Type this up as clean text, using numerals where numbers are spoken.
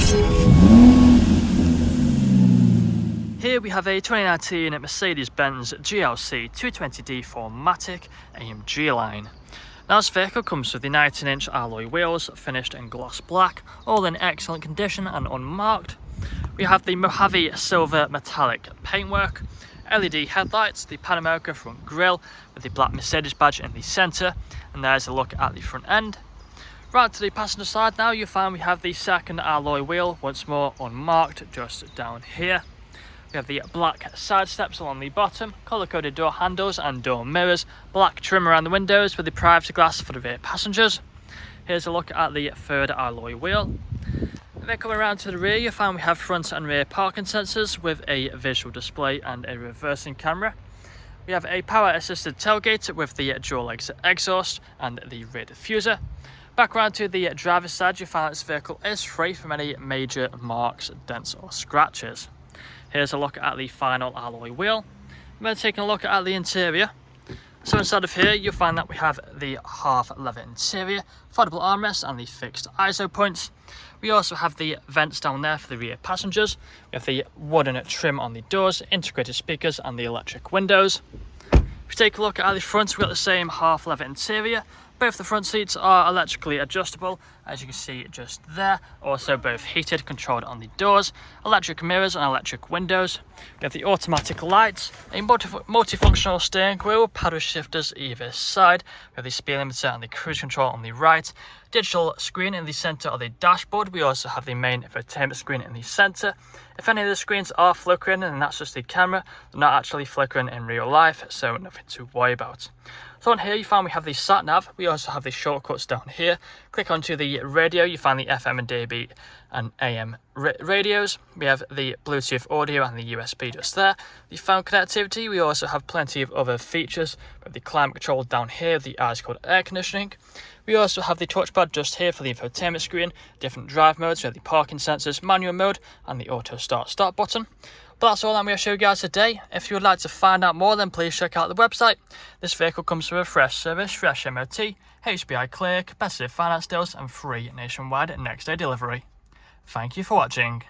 Here we have a 2019 Mercedes-Benz GLC 220D 4MATIC AMG line. Now this vehicle comes with the 19-inch alloy wheels, finished in gloss black, all in excellent condition and unmarked. We have the Mojave silver metallic paintwork, LED headlights, the Pan America front grille with the black Mercedes badge in the centre, and there's a look at the front end. Right to the passenger side now, you'll find we have the second alloy wheel, once more unmarked, just down here. We have the black side steps along the bottom, colour-coded door handles and door mirrors, black trim around the windows with the privacy glass for the rear passengers. Here's a look at the third alloy wheel. And then coming around to the rear, you'll find we have front and rear parking sensors with a visual display and a reversing camera. We have a power-assisted tailgate with the dual exit exhaust and the rear diffuser. Back around to the driver's side, you'll find this vehicle is free from any major marks, dents or scratches. Here's a look at the final alloy wheel. We're taking a look at the interior. So inside of here, you'll find that we have the half leather interior, foldable armrests and the fixed ISO points. We also have the vents down there for the rear passengers. We have the wooden trim on the doors, integrated speakers and the electric windows. If we take a look at the front, we've got the same half leather interior. Both the front seats are electrically adjustable, as you can see just there. Also both heated, controlled on the doors, electric mirrors and electric windows. We have the automatic lights, a multifunctional steering wheel, paddle shifters either side. We have the speed limiter and the cruise control on the right. Digital screen in the centre of the dashboard. We also have the main infotainment screen in the centre. If any of the screens are flickering, then that's just the camera. They're not actually flickering in real life, so nothing to worry about. So on here you find we have the sat nav. We also have the shortcuts down here. Click onto the radio, you find the FM and DAB and AM radios. We have the Bluetooth audio and the USB just there. The phone connectivity, we also have plenty of other features. We have the climate control down here, the ice-cold air conditioning. We also have the touchpad just here for the infotainment screen, different drive modes, we have the parking sensors, manual mode and the auto start button. But that's all I'm going to show you guys today. If you would like to find out more, then please check out the website. This vehicle comes with a fresh service, fresh MOT, HPI clear, competitive finance deals and free nationwide next day delivery. Thank you for watching.